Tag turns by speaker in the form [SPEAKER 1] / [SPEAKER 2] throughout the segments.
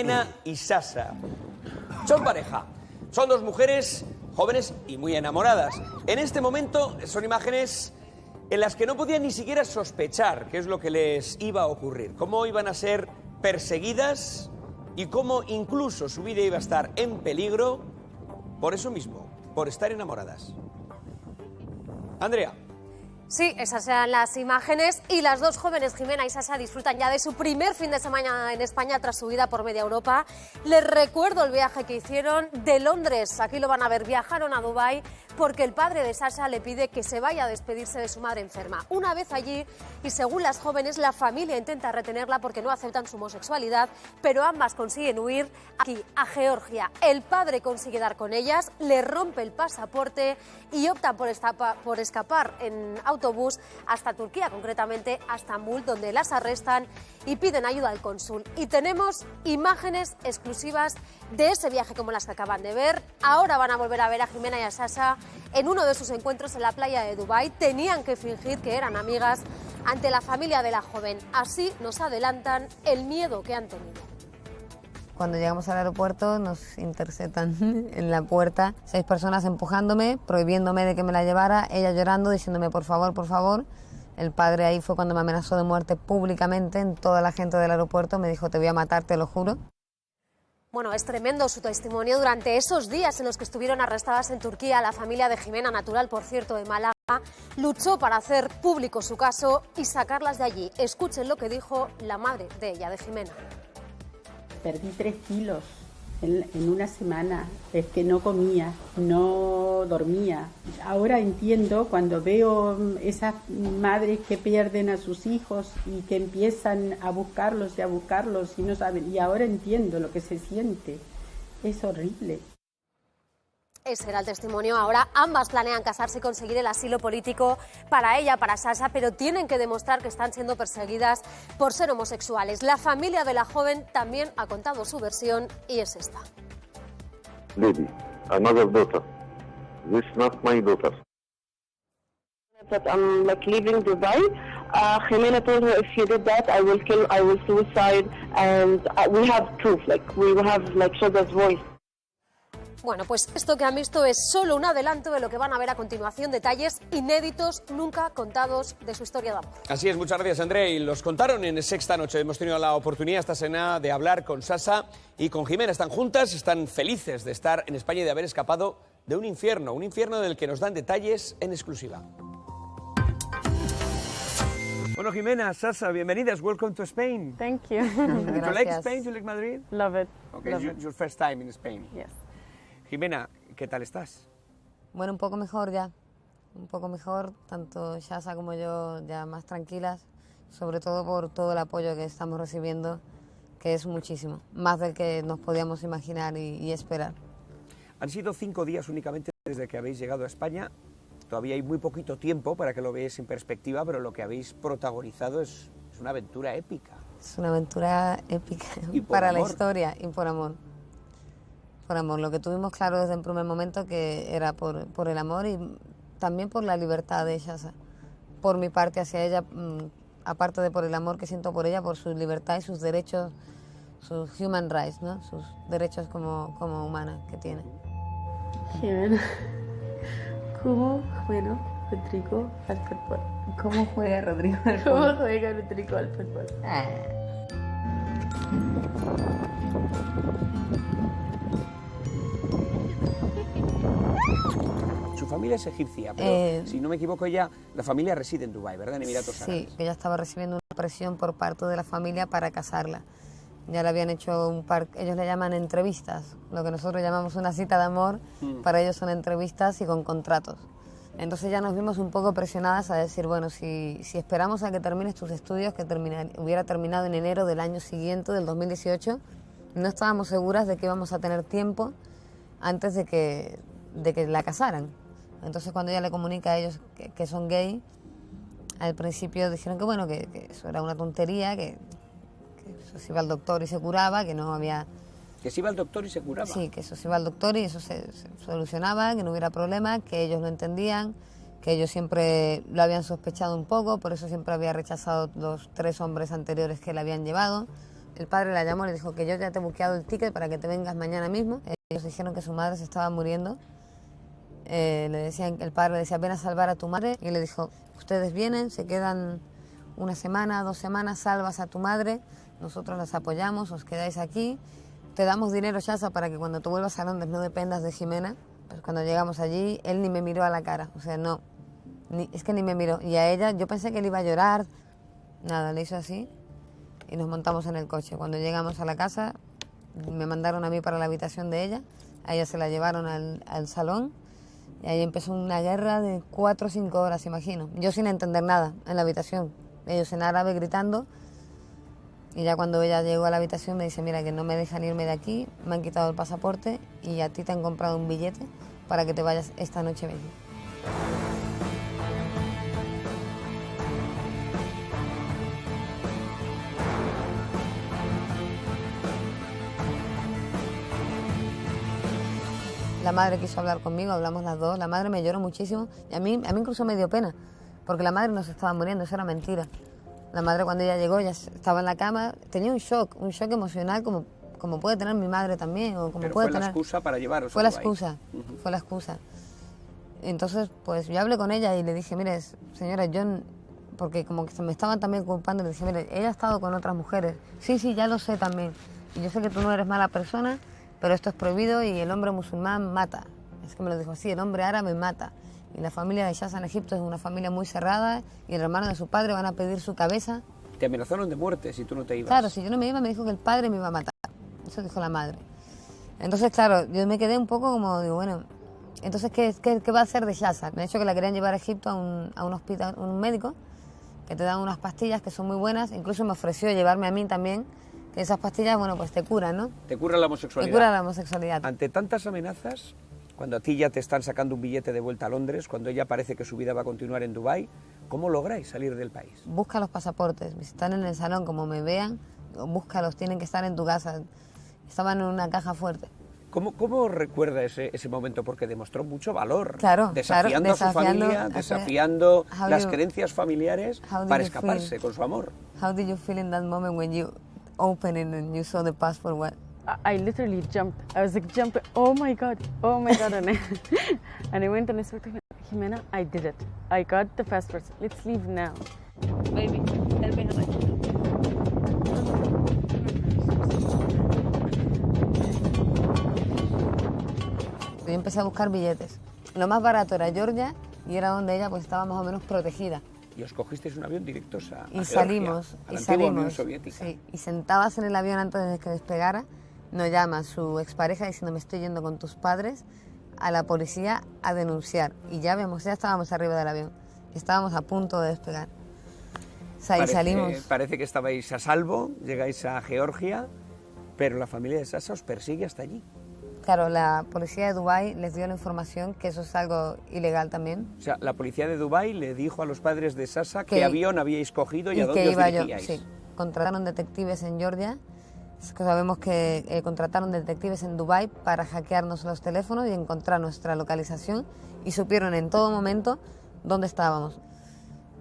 [SPEAKER 1] Jimena y Sasha. Son pareja. Son dos mujeres jóvenes y muy enamoradas. En este momento son imágenes en las que no podían ni siquiera sospechar qué es lo que les iba a ocurrir, cómo iban a ser perseguidas y cómo incluso su vida iba a estar en peligro por eso mismo, por estar enamoradas. Andrea.
[SPEAKER 2] Sí, esas eran las imágenes y las dos jóvenes, Jimena y Sasha, disfrutan ya de su primer fin de semana en España tras su vida por media Europa. Les recuerdo el viaje que hicieron de Londres, aquí lo van a ver, viajaron a Dubái porque el padre de Sasha le pide que se vaya a despedirse de su madre enferma. Una vez allí, y según las jóvenes, la familia intenta retenerla porque no aceptan su homosexualidad, pero ambas consiguen huir aquí, a Georgia. El padre consigue dar con ellas, le rompe el pasaporte y optan por escapar en autobús hasta Turquía, concretamente a Estambul, donde las arrestan y piden ayuda al cónsul. Y tenemos imágenes exclusivas de ese viaje como las que acaban de ver. Ahora van a volver a ver a Jimena y a Sasha en uno de sus encuentros en la playa de Dubái. Tenían que fingir que eran amigas ante la familia de la joven. Así nos adelantan el miedo que han tenido.
[SPEAKER 3] Cuando llegamos al aeropuerto nos interceptan en la puerta 6 personas empujándome, prohibiéndome de que me la llevara, ella llorando, diciéndome por favor, por favor. El padre ahí fue cuando me amenazó de muerte públicamente en toda la gente del aeropuerto, me dijo te voy a matar, te lo juro.
[SPEAKER 2] Bueno, es tremendo su testimonio durante esos días en los que estuvieron arrestadas en Turquía. La familia de Jimena, natural por cierto de Málaga, luchó para hacer público su caso y sacarlas de allí. Escuchen lo que dijo la madre de ella, de Jimena.
[SPEAKER 4] Perdí 3 kilos en una semana, es que no comía, no dormía. Ahora entiendo cuando veo esas madres que pierden a sus hijos y que empiezan a buscarlos y no saben, y ahora entiendo lo que se siente, es horrible.
[SPEAKER 2] Ese era el testimonio. Ahora ambas planean casarse y conseguir el asilo político para ella, para Sasha, pero tienen que demostrar que están siendo perseguidas por ser homosexuales. La familia de la joven también ha contado su versión y es esta.
[SPEAKER 5] Lady, another daughter. This is not my daughter.
[SPEAKER 6] But I'm like leaving Dubai. Jimena told her if you did that, I will kill, I will suicide, and we have proof, like we have like Shada's voice.
[SPEAKER 2] Bueno, pues esto que han visto es solo un adelanto de lo que van a ver a continuación, detalles inéditos, nunca contados de su historia de amor.
[SPEAKER 1] Así es, muchas gracias, André. Y los contaron en Sexta Noche. Hemos tenido la oportunidad esta semana de hablar con Sasha y con Jimena. Están juntas, están felices de estar en España y de haber escapado de un infierno del que nos dan detalles en exclusiva. Bueno, Jimena, Sasha, bienvenidas. Welcome to Spain.
[SPEAKER 7] Thank you.
[SPEAKER 1] Do you like Spain? Do you like Madrid?
[SPEAKER 7] Love it.
[SPEAKER 1] Okay,
[SPEAKER 7] Love
[SPEAKER 1] it's your first time in Spain.
[SPEAKER 7] Yes.
[SPEAKER 1] Jimena, ¿qué tal estás?
[SPEAKER 3] Bueno, un poco mejor ya, un poco mejor, tanto Sasha como yo ya más tranquilas, sobre todo por todo el apoyo que estamos recibiendo, que es muchísimo, más del que nos podíamos imaginar y esperar.
[SPEAKER 1] Han sido 5 días únicamente desde que habéis llegado a España. Todavía hay muy poquito tiempo para que lo veáis en perspectiva, pero lo que habéis protagonizado es una aventura épica.
[SPEAKER 3] Es una aventura épica
[SPEAKER 1] para
[SPEAKER 3] amor. La historia y por amor. Por amor, lo que tuvimos claro desde el primer momento que era por el amor y también por la libertad de ella, por mi parte hacia ella, aparte de por el amor que siento por ella, por su libertad y sus derechos, sus human rights, ¿no? Sus derechos como humana que tiene.
[SPEAKER 4] Jimena, ¿cómo juega Rodrigo al fútbol?
[SPEAKER 3] ¿Cómo juega Rodrigo al fútbol?
[SPEAKER 4] ¿Cómo juega Rodrigo al fútbol?
[SPEAKER 1] Su familia es egipcia, pero si no me equivoco la familia reside en Dubái, ¿verdad? En Emiratos Árabes.
[SPEAKER 3] Sí, ella estaba recibiendo una presión por parte de la familia para casarla. Ya le habían hecho ellos le llaman entrevistas, lo que nosotros llamamos una cita de amor, para ellos son entrevistas y con contratos. Entonces ya nos vimos un poco presionadas a decir, bueno, si esperamos a que termines tus estudios, que hubiera terminado en enero del año siguiente, del 2018, no estábamos seguras de que íbamos a tener tiempo antes de que la casaran. Entonces cuando ella le comunica a ellos que son gay, al principio dijeron que bueno, que eso era una tontería, que eso se iba al doctor y se curaba, que no había...
[SPEAKER 1] ¿Que se iba al doctor y se curaba?
[SPEAKER 3] Sí, que eso se iba al doctor y eso se solucionaba, que no hubiera problema, que ellos lo entendían, que ellos siempre lo habían sospechado un poco, por eso siempre había rechazado los 3 hombres anteriores que la habían llevado, el padre la llamó y le dijo que yo ya te he buqueado el ticket para que te vengas mañana mismo. Ellos dijeron que su madre se estaba muriendo. El padre le decía, ven a salvar a tu madre. Y le dijo, ustedes vienen, se quedan una semana, 2 semanas, salvas a tu madre, nosotros las apoyamos, os quedáis aquí, te damos dinero, Shasa, para que cuando tú vuelvas a Londres no dependas de Jimena. Pues cuando llegamos allí, él ni me miró a la cara, o sea, no, es que ni me miró. Y a ella, yo pensé que él iba a llorar, nada, le hizo así y nos montamos en el coche. Cuando llegamos a la casa, me mandaron a mí para la habitación de ella, a ella se la llevaron al salón y ahí empezó una guerra de 4 o 5 horas, imagino. Yo sin entender nada en la habitación, ellos en árabe gritando. Y ya cuando ella llegó a la habitación me dice, mira, que no me dejan irme de aquí, me han quitado el pasaporte y a ti te han comprado un billete para que te vayas esta noche mismo. La madre quiso hablar conmigo, hablamos las dos, la madre me lloró muchísimo y a mí incluso me dio pena, porque la madre no se estaba muriendo, eso era mentira. La madre cuando ella llegó ya estaba en la cama, tenía un shock emocional como puede tener mi madre también. O como
[SPEAKER 1] Pero
[SPEAKER 3] puede
[SPEAKER 1] fue la
[SPEAKER 3] tener...
[SPEAKER 1] excusa para llevaros.
[SPEAKER 3] Fue la excusa, fue la excusa. Entonces, pues yo hablé con ella y le dije, mire, señora, porque como que se me estaban también culpando, le dije, mire, ella ha estado con otras mujeres. Sí, ya lo sé también. Y yo sé que tú no eres mala persona, pero esto es prohibido y el hombre musulmán mata. Es que me lo dijo así, el hombre árabe mata. Y la familia de Shasa en Egipto es una familia muy cerrada y el hermano de su padre van a pedir su cabeza.
[SPEAKER 1] Te amenazaron de muerte si tú no te ibas.
[SPEAKER 3] Claro, si yo no me iba me dijo que el padre me iba a matar. Eso dijo la madre. Entonces, claro, yo me quedé un poco como, digo, bueno, entonces, ¿qué va a hacer de Shasa? Me ha dicho que la querían llevar a Egipto a un hospital, un médico, que te dan unas pastillas que son muy buenas. Incluso me ofreció llevarme a mí también, que esas pastillas, bueno, pues te curan, ¿no?
[SPEAKER 1] Te cura la homosexualidad.
[SPEAKER 3] Te cura la homosexualidad.
[SPEAKER 1] Ante tantas amenazas, cuando a ti ya te están sacando un billete de vuelta a Londres, cuando ella parece que su vida va a continuar en Dubái, ¿cómo lográis salir del país?
[SPEAKER 3] Busca los pasaportes. Si están en el salón, como me vean, búscalos, tienen que estar en tu casa. Estaban en una caja fuerte.
[SPEAKER 1] ¿Cómo recuerda ese momento? Porque demostró mucho valor.
[SPEAKER 3] Claro,
[SPEAKER 1] desafiando a su familia, desafiando las creencias familiares para escaparse con su amor.
[SPEAKER 3] How did you feel in that moment when you opened it and you saw the passport? What?
[SPEAKER 7] I literally jumped. I was like jumping. Oh my god! And I went and I spoke to Jimena. I did it. I got the passports. Let's leave now. Baby, help me.
[SPEAKER 3] Yo empecé a buscar billetes. Lo más barato era Georgia y era donde ella pues estaba más o menos protegida.
[SPEAKER 1] Y os cogisteis un avión directos a
[SPEAKER 3] y
[SPEAKER 1] Georgia,
[SPEAKER 3] salimos,
[SPEAKER 1] a la
[SPEAKER 3] y
[SPEAKER 1] antigua Unión
[SPEAKER 3] salimos.
[SPEAKER 1] Soviética.
[SPEAKER 3] Sí, y sentadas en el avión antes de que despegara, nos llama su expareja diciendo, me estoy yendo con tus padres a la policía a denunciar. Y ya estábamos arriba del avión. Estábamos a punto de despegar. O sea, y salimos.
[SPEAKER 1] Parece que estabais a salvo, llegáis a Georgia, pero la familia de Shasa os persigue hasta allí.
[SPEAKER 3] Claro, la policía de Dubái les dio la información que eso es algo ilegal también.
[SPEAKER 1] O sea, la policía de Dubái le dijo a los padres de Shasa qué avión habíais cogido y a dónde
[SPEAKER 3] que
[SPEAKER 1] os
[SPEAKER 3] iba
[SPEAKER 1] dirigíais.
[SPEAKER 3] Sí, contrataron detectives en Georgia. Sabemos que contrataron detectives en Dubái para hackearnos los teléfonos y encontrar nuestra localización y supieron en todo momento dónde estábamos.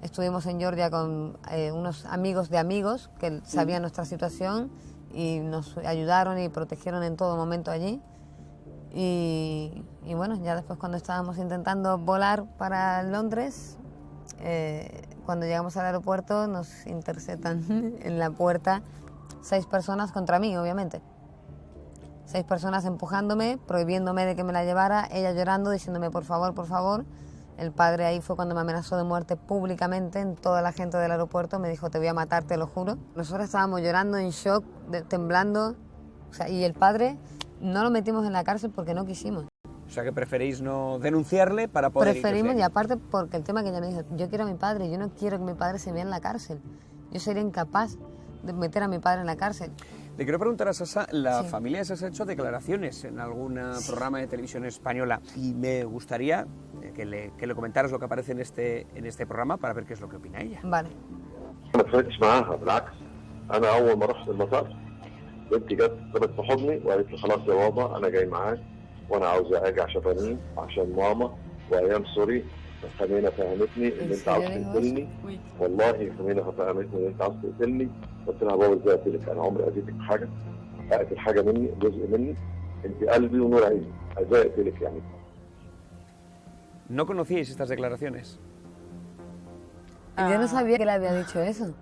[SPEAKER 3] Estuvimos en Georgia con unos amigos de amigos que sabían nuestra situación y nos ayudaron y protegieron en todo momento allí. Y bueno, ya después cuando estábamos intentando volar para Londres, cuando llegamos al aeropuerto nos interceptan en la puerta 6 personas contra mí, obviamente. 6 personas empujándome, prohibiéndome de que me la llevara, ella llorando, diciéndome por favor, por favor. El padre ahí fue cuando me amenazó de muerte públicamente en toda la gente del aeropuerto, me dijo te voy a matar, te lo juro. Nosotros estábamos llorando, en shock, temblando, o sea, y el padre no lo metimos en la cárcel porque no quisimos.
[SPEAKER 1] O sea que preferís no denunciarle para poder
[SPEAKER 3] Preferimos,
[SPEAKER 1] ir.
[SPEAKER 3] y aparte porque el tema que ella me dijo, yo quiero a mi padre, yo no quiero que mi padre se vea en la cárcel. Yo sería incapaz de meter a mi padre en la cárcel.
[SPEAKER 1] Le quiero preguntar a Shasa, la familia de Shasa ha hecho declaraciones en algún programa de televisión española y me gustaría que le comentaras lo que aparece en este programa para ver qué es lo que opina ella.
[SPEAKER 3] Vale.
[SPEAKER 5] ما اتفقتش معاها بالعكس انا اول ما رحت المطار بنتي جت ضربت في حضني وقالت لي خلاص يا بابا انا جاي معاك وانا عاوزه اجي عشان رنين عشان ماما وايام سوري خمينة فهمتني ان انت عاوز تقتلني. والله خمينة فهمتني ان انت عاوز تقتلني. قلت لها بابا ازاي اقتلك؟ انا عمري اذيتك بحاجه؟ اقتل حاجه مني، جزء مني، انت قلبي ونور عيني، ازاي اقتلك يعني؟
[SPEAKER 1] ¿No conocíais estas declaraciones?
[SPEAKER 3] Yo no sabía que le había dicho eso.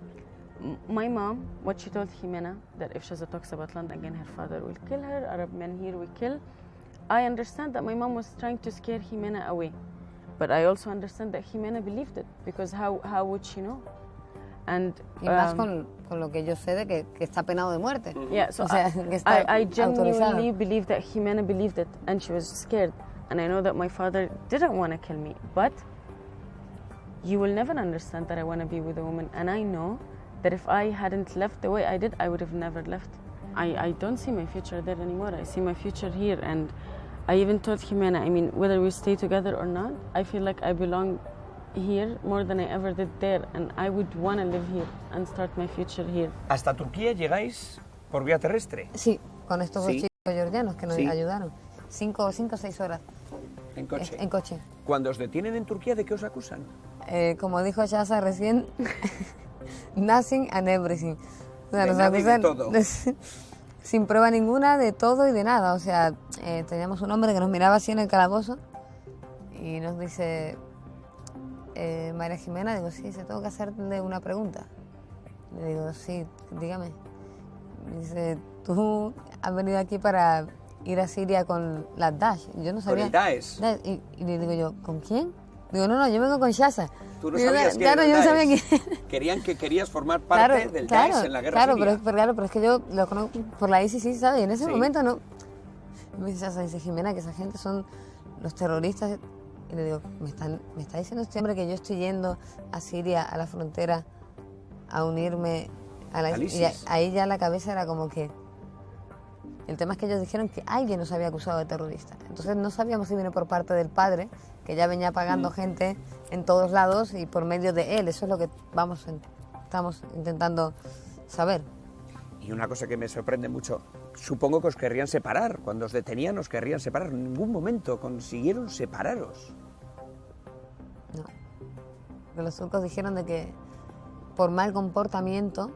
[SPEAKER 7] My mom, what she told Jimena, that if Shazza talks about London again, her father will kill her, Arab men here will kill. I understand that my mom was trying to scare Jimena away. But I also understand that Jimena believed it, because how would she know? And
[SPEAKER 3] Y más con lo que yo sé de que está penado de muerte.
[SPEAKER 7] yeah, so
[SPEAKER 3] O sea, que está
[SPEAKER 7] I genuinely
[SPEAKER 3] autorizado.
[SPEAKER 7] believe that Jimena believed it, and she was scared. And I know that my father didn't want to kill me, but you will never understand that I want to be with a woman. And I know that if I hadn't left the way I did, I would have never left. I don't see my future there anymore. I see my future here. And I even told Jimena, I mean, whether we stay together or not, I feel like I belong here more than I ever did there. And I would want to live here and start my future here.
[SPEAKER 1] ¿Hasta Turquía llegáis por vía terrestre?
[SPEAKER 3] Sí, con estos dos
[SPEAKER 1] Sí.
[SPEAKER 3] chicos georgianos que nos
[SPEAKER 1] Sí.
[SPEAKER 3] ayudaron. 5 o 6 horas
[SPEAKER 1] En coche.
[SPEAKER 3] en coche.
[SPEAKER 1] Cuando os detienen en Turquía, ¿de qué os acusan?
[SPEAKER 3] Como dijo Shaza recién, nothing and everything. O sea,
[SPEAKER 1] De
[SPEAKER 3] nos
[SPEAKER 1] nada y de
[SPEAKER 3] acusan
[SPEAKER 1] todo.
[SPEAKER 3] sin prueba ninguna, de todo y de nada. O sea, teníamos un hombre que nos miraba así en el calabozo y nos dice, María Jimena, digo, sí, se tengo que hacerle una pregunta. Le digo, sí, dígame. Dice, tú has venido aquí para ir a Siria con las Daesh. Yo no sabía.
[SPEAKER 1] el Daesh.
[SPEAKER 3] Y le digo yo, ¿con quién? Digo, no, yo vengo con Shaza.
[SPEAKER 1] Tú no
[SPEAKER 3] Digo,
[SPEAKER 1] sabías quién
[SPEAKER 3] claro,
[SPEAKER 1] era el
[SPEAKER 3] yo no sabía
[SPEAKER 1] Daesh.
[SPEAKER 3] quién.
[SPEAKER 1] Querían que querías formar parte del Daesh en la guerra
[SPEAKER 3] claro,
[SPEAKER 1] siria.
[SPEAKER 3] pero es que yo lo conozco por la ISIS, sí, ¿sabes? Y en ese
[SPEAKER 1] Sí.
[SPEAKER 3] momento no. Me dice Shaza, dice Jimena, que esa gente son los terroristas. Y le digo, me está diciendo este hombre que yo estoy yendo a Siria, a la frontera, a unirme a la
[SPEAKER 1] Al
[SPEAKER 3] ISIS. Y
[SPEAKER 1] ISIS.
[SPEAKER 3] ahí ya la cabeza era como que... El tema es que ellos dijeron que alguien nos había acusado de terrorista. Entonces no sabíamos si viene por parte del padre, que ya venía pagando gente en todos lados, y por medio de él. Eso es lo que estamos intentando saber.
[SPEAKER 1] Y una cosa que me sorprende mucho, supongo que os querrían separar. Cuando os detenían os querrían separar. En ningún momento consiguieron separaros.
[SPEAKER 3] No. Porque los turcos dijeron de que por mal comportamiento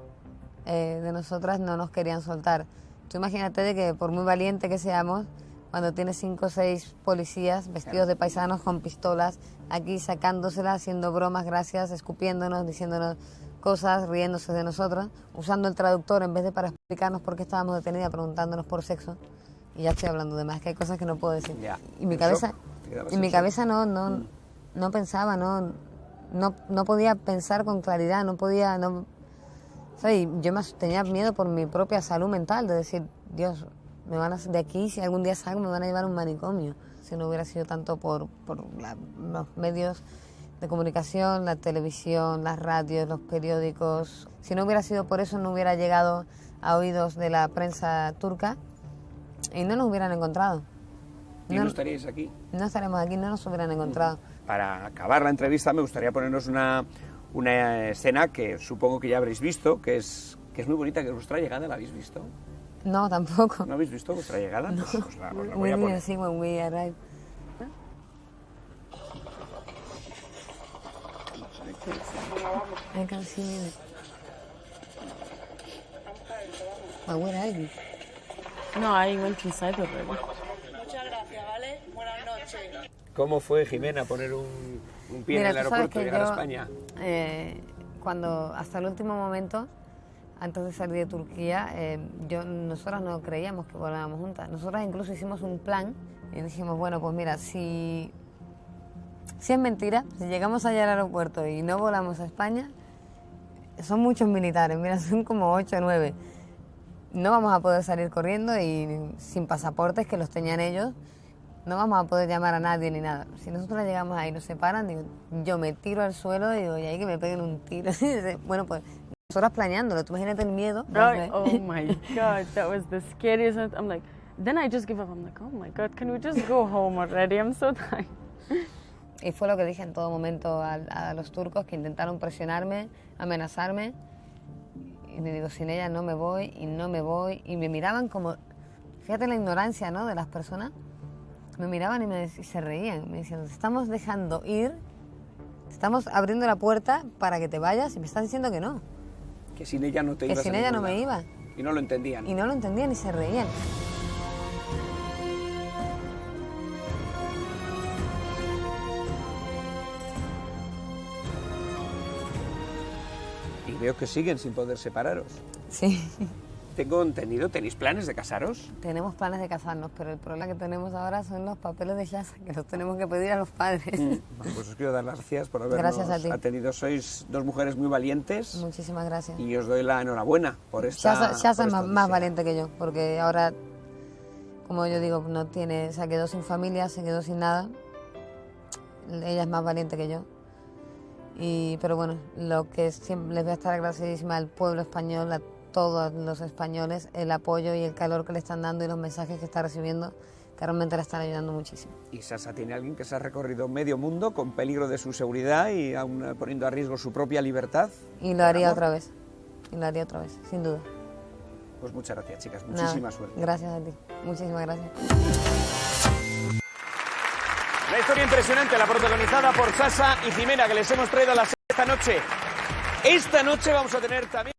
[SPEAKER 3] de nosotras no nos querían soltar. Tú imagínate de que por muy valiente que seamos, cuando tienes 5 o 6 policías vestidos de paisanos con pistolas, aquí sacándoselas, haciendo bromas, gracias, escupiéndonos, diciéndonos cosas, riéndose de nosotros, usando el traductor en vez de para explicarnos por qué estábamos detenidas, preguntándonos por sexo. Y ya estoy hablando de más, que hay cosas que no puedo decir.
[SPEAKER 1] Ya.
[SPEAKER 3] Y mi
[SPEAKER 1] En
[SPEAKER 3] cabeza,
[SPEAKER 1] shock. Te quedabas
[SPEAKER 3] y
[SPEAKER 1] en
[SPEAKER 3] mi
[SPEAKER 1] shock.
[SPEAKER 3] cabeza no pensaba, no podía pensar con claridad, no podía, no, ¿sabes? Y yo más tenía miedo por mi propia salud mental, de decir, Dios, me van a, de aquí, si algún día salgo, me van a llevar a un manicomio. Si no hubiera sido tanto por los medios de comunicación, la televisión, las radios, los periódicos. Si no hubiera sido por eso, no hubiera llegado a oídos de la prensa turca y no nos hubieran encontrado.
[SPEAKER 1] Y no estaríais aquí.
[SPEAKER 3] No estaremos aquí, no nos hubieran encontrado.
[SPEAKER 1] Para acabar la entrevista me gustaría ponernos una escena que supongo que ya habréis visto, que es muy bonita, que es vuestra llegada. ¿La habéis visto?
[SPEAKER 3] No, tampoco.
[SPEAKER 1] ¿No habéis visto vuestra llegada?
[SPEAKER 3] No.
[SPEAKER 1] Pues os la voy
[SPEAKER 3] We
[SPEAKER 1] a
[SPEAKER 3] didn't
[SPEAKER 1] poner.
[SPEAKER 3] see when we arrived. I can see it. But where are you?
[SPEAKER 7] No, I went inside already.
[SPEAKER 8] Muchas gracias, ¿vale? Buenas noches.
[SPEAKER 1] ¿Cómo fue, Jimena, poner un pie en el
[SPEAKER 3] tú sabes
[SPEAKER 1] aeropuerto y
[SPEAKER 3] que
[SPEAKER 1] llegar a
[SPEAKER 3] yo,
[SPEAKER 1] España?
[SPEAKER 3] Cuando hasta el último momento, antes de salir de Turquía, nosotras no creíamos que volábamos juntas. Nosotras incluso hicimos un plan y dijimos, bueno, pues mira, si es mentira, si llegamos allá al aeropuerto y no volamos a España, son muchos militares, mira, son como 8 o 9. No vamos a poder salir corriendo y sin pasaportes, que los tenían ellos, no vamos a poder llamar a nadie ni nada. Si nosotros llegamos ahí y nos separan, digo, yo me tiro al suelo y digo, y ahí que me peguen un tiro. Bueno, pues nosotras planeándolo, tú imagínate el miedo.
[SPEAKER 7] Oh my God, that was the scariest. I'm like, then I just give up. I'm like, oh my God, can we just go home already? I'm so tired.
[SPEAKER 3] Y fue lo que dije en todo momento a los turcos, que intentaron presionarme, amenazarme. Y le digo, sin ella no me voy, y no me voy. Y me miraban como, fíjate la ignorancia, ¿no?, de las personas. Me miraban y se reían. Me decían, nos estamos dejando ir Estamos abriendo la puerta para que te vayas y me estás diciendo que no.
[SPEAKER 1] Que sin ella no te ibas.
[SPEAKER 3] Que sin ella no me iba.
[SPEAKER 1] Y no lo entendían.
[SPEAKER 3] Y no lo entendían y se reían.
[SPEAKER 1] Y veo que siguen sin poder separaros.
[SPEAKER 3] Sí.
[SPEAKER 1] Tengo entendido, ¿tenéis planes de casaros?
[SPEAKER 3] Tenemos planes de casarnos, pero el problema que tenemos ahora son los papeles de Shasa, que los tenemos que pedir a los padres.
[SPEAKER 1] Bueno, pues os quiero dar las gracias por habernos atendido. Sois dos mujeres muy valientes.
[SPEAKER 3] Muchísimas gracias.
[SPEAKER 1] Y os doy la enhorabuena por esta...
[SPEAKER 3] Shasa es más valiente que yo, porque ahora, como yo digo, no tiene, se quedó sin familia, se quedó sin nada. Ella es más valiente que yo. Pero bueno, lo que siempre les voy a estar agradecidísima al pueblo español, a todos los españoles, el apoyo y el calor que le están dando y los mensajes que está recibiendo, que realmente le están ayudando muchísimo.
[SPEAKER 1] Y Shasa tiene a alguien que se ha recorrido medio mundo con peligro de su seguridad y aún poniendo a riesgo su propia libertad.
[SPEAKER 3] Y lo haría otra vez. Y lo haría otra vez, sin duda.
[SPEAKER 1] Pues muchas gracias, chicas. Muchísima suerte.
[SPEAKER 3] Gracias a ti. Muchísimas gracias.
[SPEAKER 1] Una historia impresionante, la protagonizada por Shasa y Jimena, que les hemos traído a la serie esta noche. Esta noche vamos a tener también...